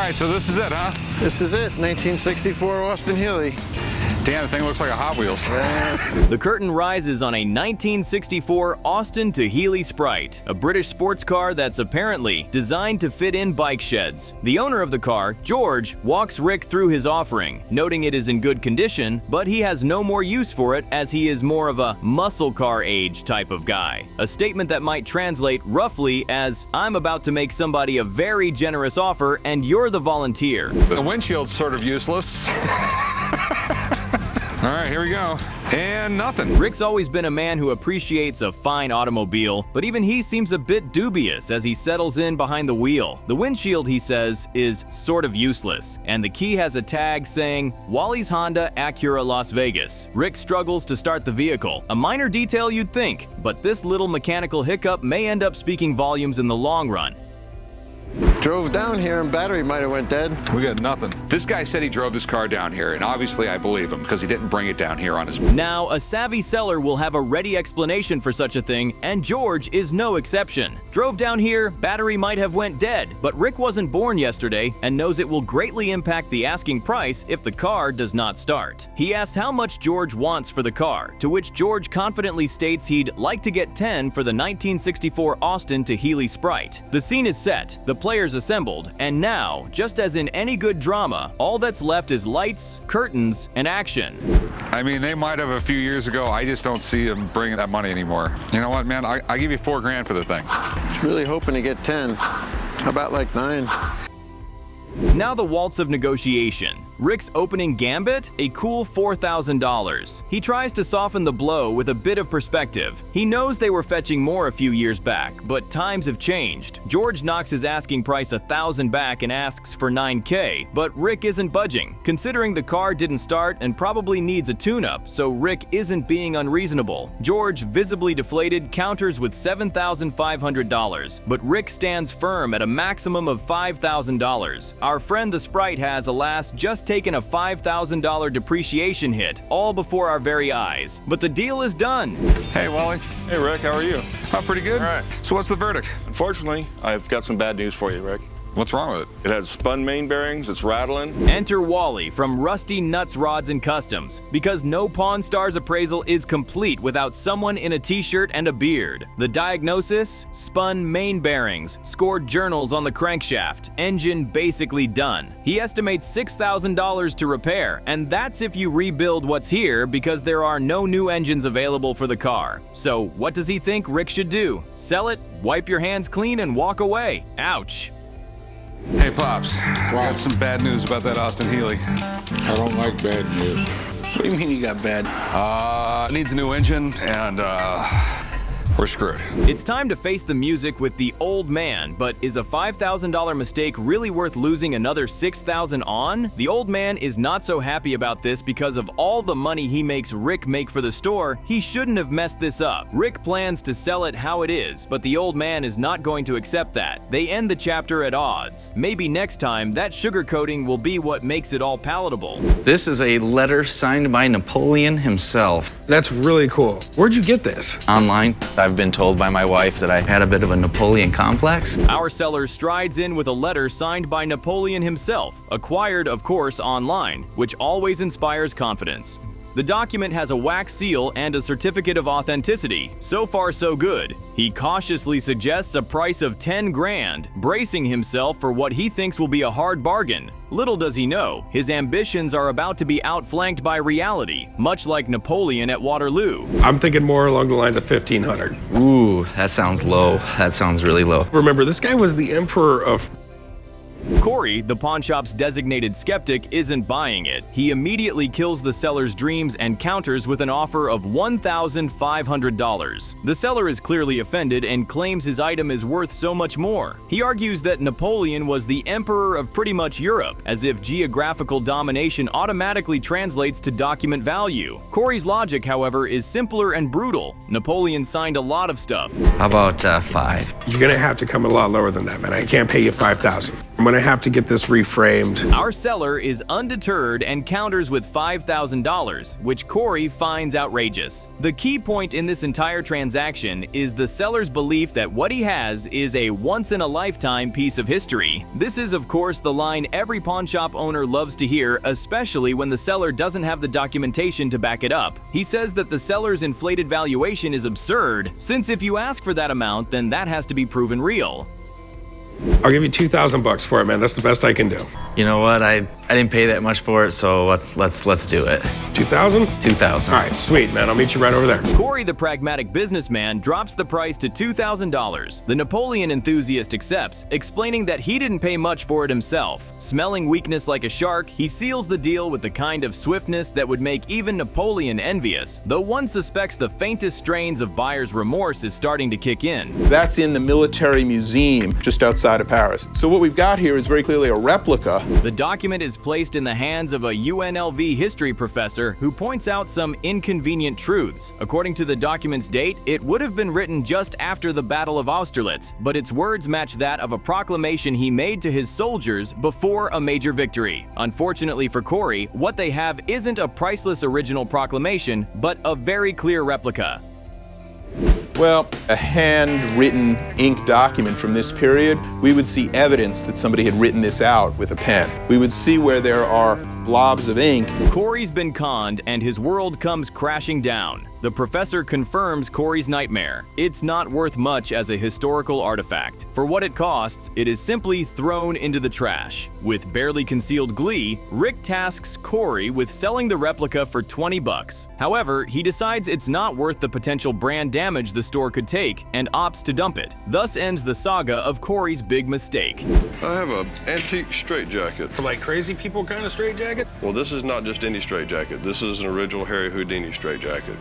right, so this is it, huh? This is it, 1964 Austin Healey. Damn, the thing looks like a Hot Wheels. The curtain rises on a 1964 Austin to Healey Sprite, a British sports car that's apparently designed to fit in bike sheds. The owner of the car, George, walks Rick through his offering, noting it is in good condition, but he has no more use for it as he is more of a muscle car age type of guy. A statement that might translate roughly as, I'm about to make somebody a very generous offer and you're the volunteer. The windshield's sort of useless. All right, here we go. And nothing. Rick's always been a man who appreciates a fine automobile, but even he seems a bit dubious as he settles in behind the wheel. The windshield, he says, is sort of useless, and the key has a tag saying, Wally's Honda Acura Las Vegas. Rick struggles to start the vehicle. A minor detail you'd think, but this little mechanical hiccup may end up speaking volumes in the long run. Drove down here and battery might have went dead. We got nothing. This guy said he drove this car down here, and obviously I believe him because he didn't bring it down here on his... Now, a savvy seller will have a ready explanation for such a thing, and George is no exception. Drove down here, battery might have went dead, but Rick wasn't born yesterday and knows it will greatly impact the asking price if the car does not start. He asks how much George wants for the car, to which George confidently states he'd like to get 10 for the 1964 Austin to Healey Sprite. The scene is set, the players assembled, and now, just as in any good drama, all that's left is lights, curtains, and action. I mean, they might have a few years ago. I just don't see them bringing that money anymore. You know what, man? I give you $4 grand for the thing. It's really hoping to get 10. How about like 9? Now the waltz of negotiation. Rick's opening gambit? A cool $4,000. He tries to soften the blow with a bit of perspective. He knows they were fetching more a few years back, but times have changed. George knocks his asking price $1,000 back and asks for $9K, but Rick isn't budging, considering the car didn't start and probably needs a tune-up, so Rick isn't being unreasonable. George, visibly deflated, counters with $7,500, but Rick stands firm at a maximum of $5,000. Our friend the Sprite has, alas, just taken a $5,000 depreciation hit, all before our very eyes. But the deal is done. Hey, Wally. Hey, Rick, how are you? Oh, pretty good. All right. So what's the verdict? Unfortunately, I've got some bad news for you, Rick. What's wrong with it? It has spun main bearings, it's rattling. Enter Wally from Rusty Nuts Rods and Customs, because no Pawn Stars appraisal is complete without someone in a t-shirt and a beard. The diagnosis? Spun main bearings, scored journals on the crankshaft, engine basically done. He estimates $6,000 to repair, and that's if you rebuild what's here because there are no new engines available for the car. So what does he think Rick should do? Sell it, wipe your hands clean, and walk away? Ouch. Hey, Pops. I got some bad news about that Austin Healey. I don't like bad news. What do you mean you got bad? It needs a new engine, and, we're screwed. It's time to face the music with the old man, but is a $5,000 mistake really worth losing another $6,000 on? The old man is not so happy about this because of all the money he makes Rick make for the store. He shouldn't have messed this up. Rick plans to sell it how it is, but the old man is not going to accept that. They end the chapter at odds. Maybe next time that sugarcoating will be what makes it all palatable. This is a letter signed by Napoleon himself. That's really cool. Where'd you get this? Online. I've been told by my wife that I had a bit of a Napoleon complex. Our seller strides in with a letter signed by Napoleon himself, acquired, of course, online, which always inspires confidence. The document has a wax seal and a certificate of authenticity. So far, so good. He cautiously suggests a price of 10 grand, bracing himself for what he thinks will be a hard bargain. Little does he know, his ambitions are about to be outflanked by reality, much like Napoleon at Waterloo. I'm thinking more along the lines of 1,500. Ooh, that sounds low. That sounds really low. Remember, this guy was the emperor of... Corey, the pawn shop's designated skeptic, isn't buying it. He immediately kills the seller's dreams and counters with an offer of $1,500. The seller is clearly offended and claims his item is worth so much more. He argues that Napoleon was the emperor of pretty much Europe, as if geographical domination automatically translates to document value. Corey's logic, however, is simpler and brutal. Napoleon signed a lot of stuff. How about 5? You're gonna have to come a lot lower than that, man. I can't pay you $5,000. I'm gonna have to get this reframed. Our seller is undeterred and counters with $5,000, which Corey finds outrageous. The key point in this entire transaction is the seller's belief that what he has is a once-in-a-lifetime piece of history. This is, of course, the line every pawn shop owner loves to hear, especially when the seller doesn't have the documentation to back it up. He says that the seller's inflated valuation is absurd, since if you ask for that amount, then that has to be proven real. I'll give you $2,000 for it, man. That's the best I can do. You know what? I didn't pay that much for it, so let's do it. 2,000? 2,000. All right, sweet, man. I'll meet you right over there. Corey, the pragmatic businessman, drops the price to $2,000. The Napoleon enthusiast accepts, explaining that he didn't pay much for it himself. Smelling weakness like a shark, he seals the deal with the kind of swiftness that would make even Napoleon envious, though one suspects the faintest strains of buyer's remorse is starting to kick in. That's in the military museum just outside of Paris. So what we've got here is very clearly a replica. The document is placed in the hands of a UNLV history professor who points out some inconvenient truths. According to the document's date, it would have been written just after the Battle of Austerlitz, but its words match that of a proclamation he made to his soldiers before a major victory. Unfortunately for Corey, what they have isn't a priceless original proclamation, but a very clear replica. Well, a handwritten ink document from this period, we would see evidence that somebody had written this out with a pen. We would see where there are blobs of ink. Corey's been conned and his world comes crashing down. The professor confirms Corey's nightmare. It's not worth much as a historical artifact. For what it costs, it is simply thrown into the trash. With barely concealed glee, Rick tasks Corey with selling the replica for $20. However, he decides it's not worth the potential brand damage the store could take and opts to dump it. Thus ends the saga of Corey's big mistake. I have an antique straitjacket. For like crazy people kind of straitjacket? Well, this is not just any straitjacket. This is an original Harry Houdini straitjacket.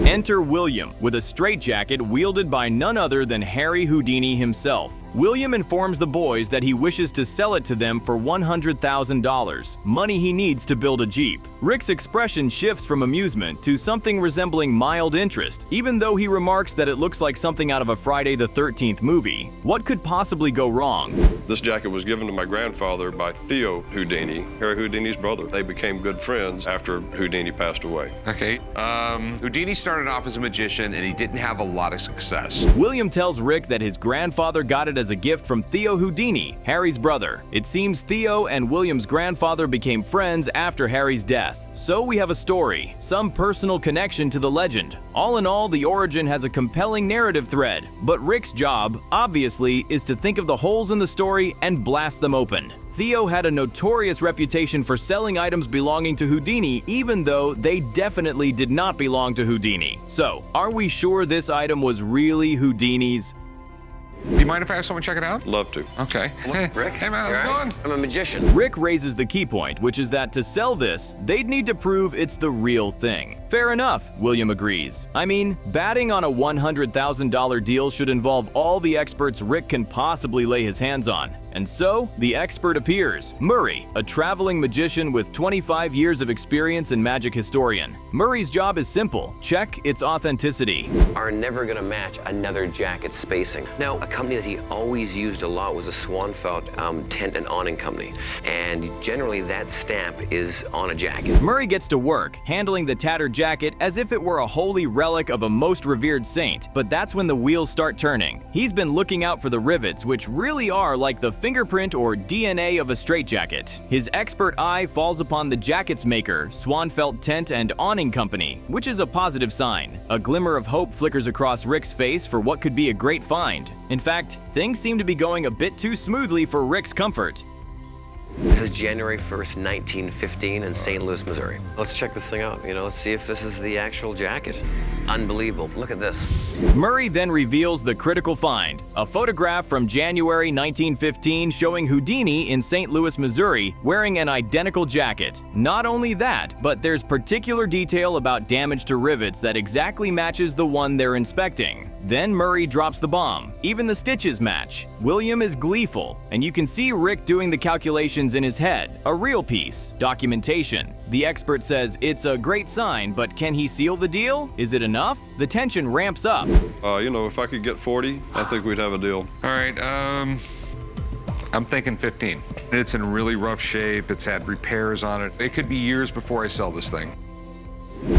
Enter William with a straitjacket wielded by none other than Harry Houdini himself. William informs the boys that he wishes to sell it to them for $100,000, money he needs to build a Jeep. Rick's expression shifts from amusement to something resembling mild interest, even though he remarks that it looks like something out of a Friday the 13th movie. What could possibly go wrong? This jacket was given to my grandfather by Theo Houdini, Harry Houdini's brother. They became good friends after Houdini passed away. Okay. Houdini started off as a magician and he didn't have a lot of success. William tells Rick that his grandfather got it as a gift from Theo Houdini, Harry's brother. It seems Theo and William's grandfather became friends after Harry's death. So we have a story, some personal connection to the legend. All in all, the origin has a compelling narrative thread, but Rick's job, obviously, is to think of the holes in the story and blast them open. Theo had a notorious reputation for selling items belonging to Houdini, even though they definitely did not belong to Houdini. So, are we sure this item was really Houdini's? Do you mind if I have someone check it out? Love to. Okay. Hey, Rick, hey man, how's it going? I'm a magician. Rick raises the key point, which is that to sell this, they'd need to prove it's the real thing. Fair enough, William agrees. I mean, batting on a $100,000 deal should involve all the experts Rick can possibly lay his hands on. And so, the expert appears, Murray, a traveling magician with 25 years of experience and magic historian. Murray's job is simple: check its authenticity. Are never gonna match another jacket spacing. Now, a company that he always used a lot was a Swanfelt tent and awning company, and generally that stamp is on a jacket. Murray gets to work, handling the tattered jacket as if it were a holy relic of a most revered saint, but that's when the wheels start turning. He's been looking out for the rivets, which really are like the fingerprint or DNA of a straitjacket. His expert eye falls upon the jacket's maker, Swanfelt Tent and Awning Company, which is a positive sign. A glimmer of hope flickers across Rick's face for what could be a great find. In fact, things seem to be going a bit too smoothly for Rick's comfort. This is January 1st, 1915 in St. Louis, Missouri. Let's check this thing out, let's see if this is the actual jacket. Unbelievable, look at this. Murray then reveals the critical find, a photograph from January 1915 showing Houdini in St. Louis, Missouri, wearing an identical jacket. Not only that, but there's particular detail about damage to rivets that exactly matches the one they're inspecting. Then Murray drops the bomb. Even the stitches match. William is gleeful, and you can see Rick doing the calculations in his head. A real piece. Documentation. The expert says it's a great sign, but can he seal the deal? Is it enough? The tension ramps up. If I could get 40, I think we'd have a deal. All right, I'm thinking 15. It's in really rough shape. It's had repairs on it. It could be years before I sell this thing.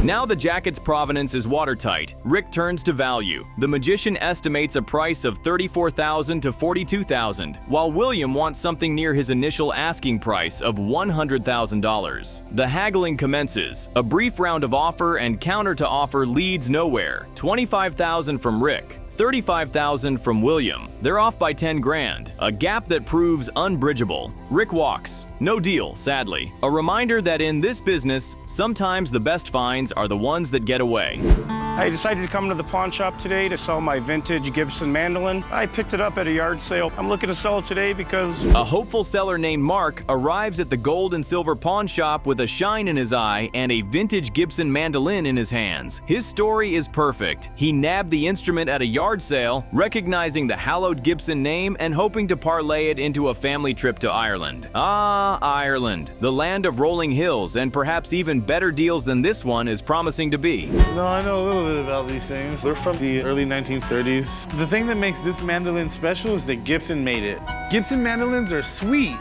Now the jacket's provenance is watertight, Rick turns to value. The magician estimates a price of $34,000 to $42,000, while William wants something near his initial asking price of $100,000. The haggling commences. A brief round of offer and counter to offer leads nowhere. $25,000 from Rick. $35,000 from William. They're off by 10 grand, a gap that proves unbridgeable. Rick walks. No deal, sadly. A reminder that in this business, sometimes the best finds are the ones that get away. I decided to come to the pawn shop today to sell my vintage Gibson Mandolin. I picked it up at a yard sale. I'm looking to sell it today because... A hopeful seller named Mark arrives at the gold and silver pawn shop with a shine in his eye and a vintage Gibson mandolin in his hands. His story is perfect. He nabbed the instrument at a yard sale, recognizing the hallowed Gibson name and hoping to parlay it into a family trip to Ireland. Ah, Ireland, the land of rolling hills, and perhaps even better deals than this one is promising to be. No, I know a little bit about these things. They're from the early 1930s. The thing that makes this mandolin special is that Gibson made it. Gibson mandolins are sweet.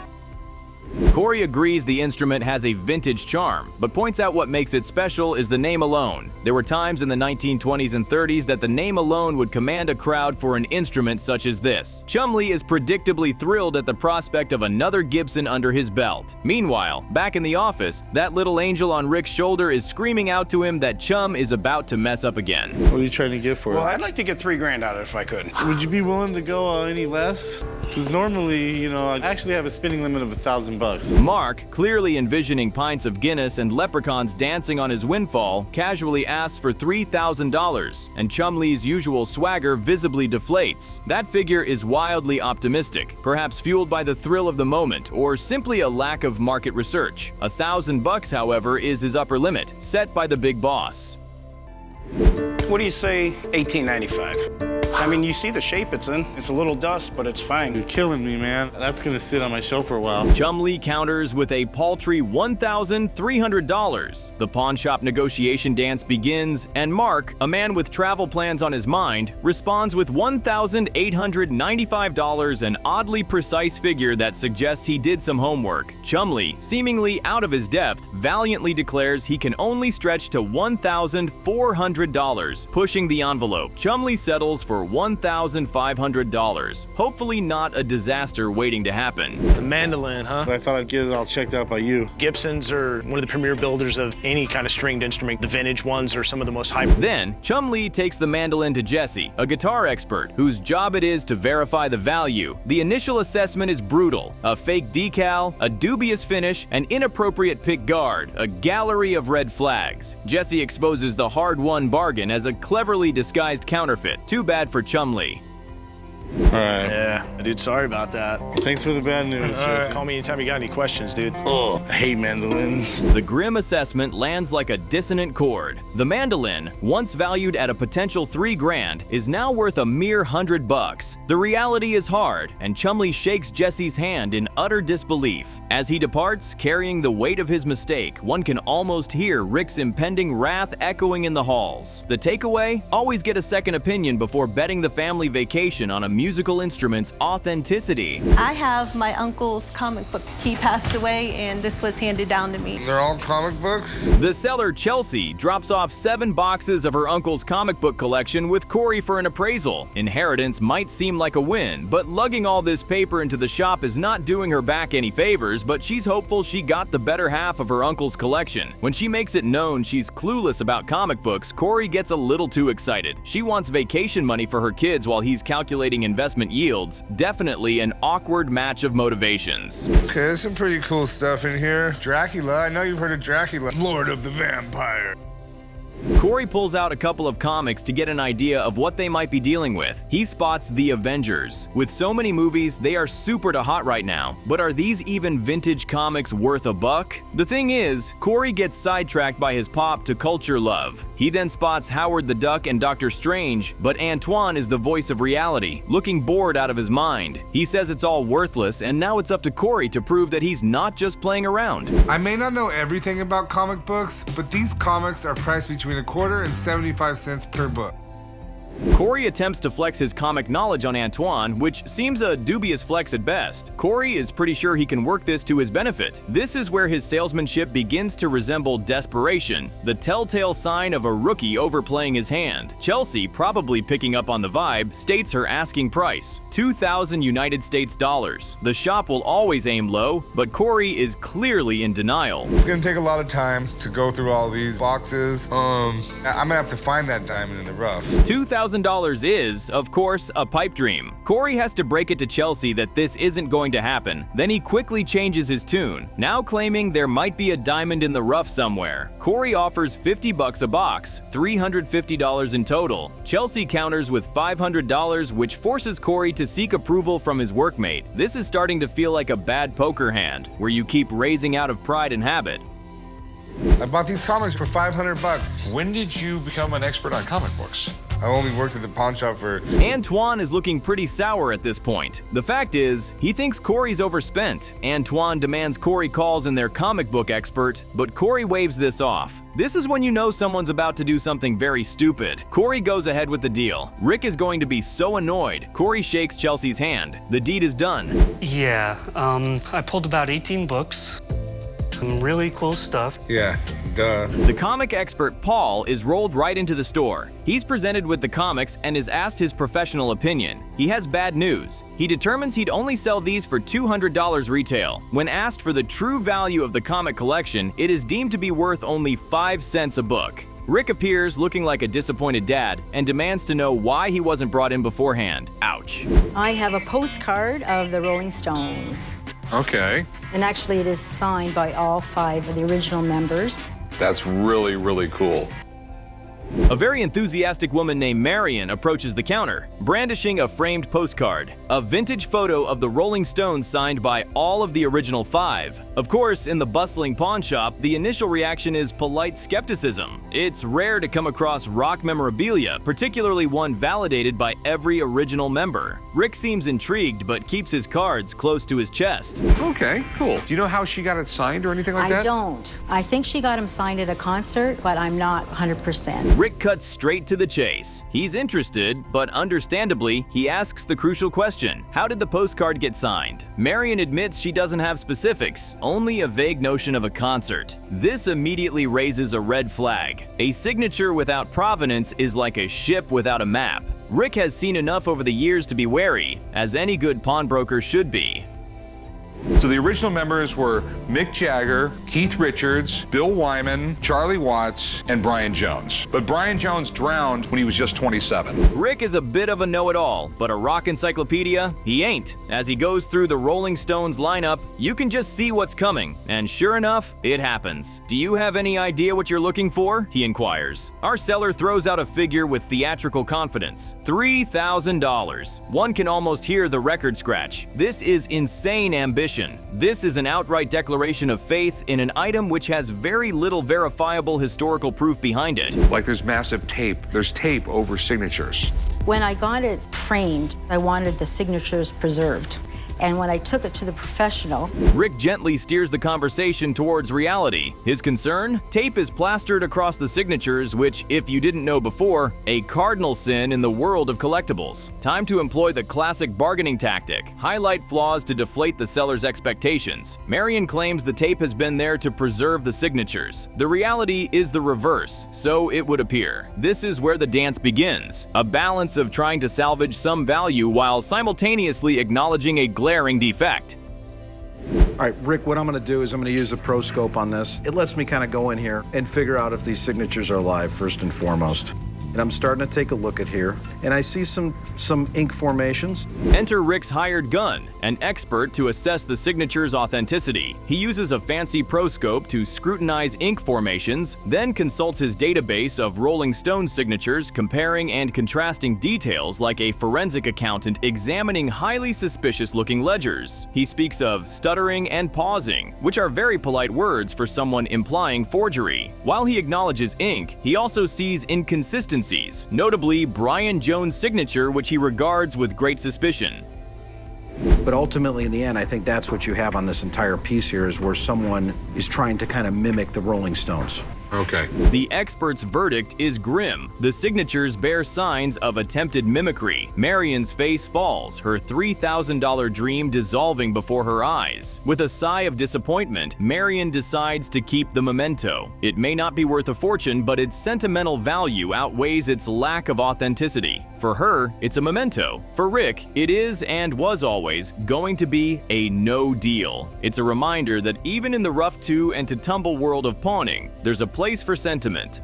Corey agrees the instrument has a vintage charm, but points out what makes it special is the name alone. There were times in the 1920s and 30s that the name alone would command a crowd for an instrument such as this. Chumley is predictably thrilled at the prospect of another Gibson under his belt. Meanwhile, back in the office, that little angel on Rick's shoulder is screaming out to him that Chum is about to mess up again. What are you trying to get for it? Well, I'd like to get 3 grand out of it if I could. Would you be willing to go any less? Because normally, you know, I actually have a spending limit of $1,000. Mark, clearly envisioning pints of Guinness and leprechauns dancing on his windfall, casually asks for $3,000, and Chumley's usual swagger visibly deflates. That figure is wildly optimistic, perhaps fueled by the thrill of the moment or simply a lack of market research. $1,000, however, is his upper limit, set by the big boss. What do you say, $18.95? I mean, you see the shape it's in. It's a little dust, but it's fine. You're killing me, man. That's gonna sit on my shelf for a while. Chumley counters with a paltry $1,300. The pawn shop negotiation dance begins, and Mark, a man with travel plans on his mind, responds with $1,895, an oddly precise figure that suggests he did some homework. Chumley, seemingly out of his depth, valiantly declares he can only stretch to $1,400, pushing the envelope. Chumley settles for $1,500, hopefully not a disaster waiting to happen. The mandolin, huh? I thought I'd get it all checked out by you. Gibsons are one of the premier builders of any kind of stringed instrument. The vintage ones are some of the most high. Then, Chumley takes the mandolin to Jesse, a guitar expert, whose job it is to verify the value. The initial assessment is brutal. A fake decal, a dubious finish, an inappropriate pick guard, a gallery of red flags. Jesse exposes the hard-won bargain as a cleverly disguised counterfeit. Too bad for Chumley. All right. Yeah, dude, sorry about that. Thanks for the bad news. Call me anytime you got any questions, dude. Oh, I hate mandolins. The grim assessment lands like a dissonant chord. The mandolin, once valued at a potential 3 grand, is now worth a mere $100. The reality is hard, and Chumley shakes Jesse's hand in utter disbelief. As he departs, carrying the weight of his mistake, one can almost hear Rick's impending wrath echoing in the halls. The takeaway? Always get a second opinion before betting the family vacation on a musical instrument's authenticity. I have my uncle's comic book. He passed away and this was handed down to me. They're all comic books? The seller, Chelsea, drops off 7 boxes of her uncle's comic book collection with Corey for an appraisal. Inheritance might seem like a win, but lugging all this paper into the shop is not doing her back any favors, but she's hopeful she got the better half of her uncle's collection. When she makes it known she's clueless about comic books, Corey gets a little too excited. She wants vacation money for her kids while he's calculating investment yields. Definitely an awkward match of motivations. Okay, there's some pretty cool stuff in here. Dracula, I know you've heard of Dracula. Lord of the Vampire. Corey pulls out a couple of comics to get an idea of what they might be dealing with. He spots The Avengers. With so many movies, they are super hot right now. But are these even vintage comics worth a buck? The thing is, Corey gets sidetracked by his pop to culture love. He then spots Howard the Duck and Doctor Strange, but Antoine is the voice of reality, looking bored out of his mind. He says it's all worthless, and now it's up to Corey to prove that he's not just playing around. I may not know everything about comic books, but these comics are priced between $0.25 and 75 cents per book. Corey attempts to flex his comic knowledge on Antoine, which seems a dubious flex at best. Corey is pretty sure he can work this to his benefit. This is where his salesmanship begins to resemble desperation, the telltale sign of a rookie overplaying his hand. Chelsea, probably picking up on the vibe, states her asking price, $2,000 United States dollars. The shop will always aim low, but Corey is clearly in denial. It's gonna take a lot of time to go through all these boxes. I'm gonna have to find that diamond in the rough. $2,000 is, of course, a pipe dream. Corey has to break it to Chelsea that this isn't going to happen. Then he quickly changes his tune, now claiming there might be a diamond in the rough somewhere. Corey offers $50 a box, $350 in total. Chelsea counters with $500, which forces Corey to seek approval from his workmate. This is starting to feel like a bad poker hand, where you keep raising out of pride and habit. I bought these comics for $500. When did you become an expert on comic books? I only worked at the pawn shop for... Antoine is looking pretty sour at this point. The fact is, he thinks Corey's overspent. Antoine demands Corey calls in their comic book expert, but Corey waves this off. This is when you know someone's about to do something very stupid. Corey goes ahead with the deal. Rick is going to be so annoyed. Corey shakes Chelsea's hand. The deed is done. Yeah, I pulled about 18 books. Some really cool stuff. Yeah, duh. The comic expert Paul is rolled right into the store. He's presented with the comics and is asked his professional opinion. He has bad news. He determines he'd only sell these for $200 retail. When asked for the true value of the comic collection, it is deemed to be worth only 5 cents a book. Rick appears looking like a disappointed dad and demands to know why he wasn't brought in beforehand. Ouch. I have a postcard of the Rolling Stones. Okay. And actually it is signed by all 5 of the original members. That's really, really cool. A very enthusiastic woman named Marion approaches the counter, brandishing a framed postcard, a vintage photo of the Rolling Stones signed by all of the original 5. Of course, in the bustling pawn shop, the initial reaction is polite skepticism. It's rare to come across rock memorabilia, particularly one validated by every original member. Rick seems intrigued, but keeps his cards close to his chest. Okay, cool. Do you know how she got it signed or anything like that? I don't. I think she got him signed at a concert, but I'm not 100%. Rick cuts straight to the chase. He's interested, but understandably, he asks the crucial question: how did the postcard get signed? Marion admits she doesn't have specifics, only a vague notion of a concert. This immediately raises a red flag. A signature without provenance is like a ship without a map. Rick has seen enough over the years to be wary, as any good pawnbroker should be. So the original members were Mick Jagger, Keith Richards, Bill Wyman, Charlie Watts, and Brian Jones. But Brian Jones drowned when he was just 27. Rick is a bit of a know-it-all, but a rock encyclopedia, he ain't. As he goes through the Rolling Stones lineup, you can just see what's coming, and sure enough, it happens. Do you have any idea what you're looking for? He inquires. Our seller throws out a figure with theatrical confidence: $3,000. One can almost hear the record scratch. This is insane ambition. This is an outright declaration of faith in an item which has very little verifiable historical proof behind it. Like there's massive tape. There's tape over signatures. When I got it framed, I wanted the signatures preserved. And when I took it to the professional, Rick gently steers the conversation towards reality. His concern? Tape is plastered across the signatures, which, if you didn't know before, a cardinal sin in the world of collectibles. Time to employ the classic bargaining tactic: highlight flaws to deflate the seller's expectations. Marion claims the tape has been there to preserve the signatures. The reality is the reverse, so it would appear. This is where the dance begins, a balance of trying to salvage some value while simultaneously acknowledging a glaring defect. All right, Rick, what I'm going to do is I'm going to use a pro scope on this. It lets me kind of go in here and figure out if these signatures are live, first and foremost. And I'm starting to take a look at here, and I see some ink formations. Enter Rick's hired gun, an expert to assess the signature's authenticity. He uses a fancy proscope to scrutinize ink formations, then consults his database of Rolling Stone signatures, comparing and contrasting details like a forensic accountant examining highly suspicious-looking ledgers. He speaks of stuttering and pausing, which are very polite words for someone implying forgery. While he acknowledges ink, he also sees inconsistencies, notably Brian Jones' signature, which he regards with great suspicion. But ultimately, in the end, I think that's what you have on this entire piece here, is where someone is trying to kind of mimic the Rolling Stones. Okay. The expert's verdict is grim. The signatures bear signs of attempted mimicry. Marion's face falls, her $3,000 dream dissolving before her eyes. With a sigh of disappointment, Marion decides to keep the memento. It may not be worth a fortune, but its sentimental value outweighs its lack of authenticity. For her, it's a memento. For Rick, it is and was always going to be a no deal. It's a reminder that even in the rough to and to tumble world of pawning, there's a place for sentiment.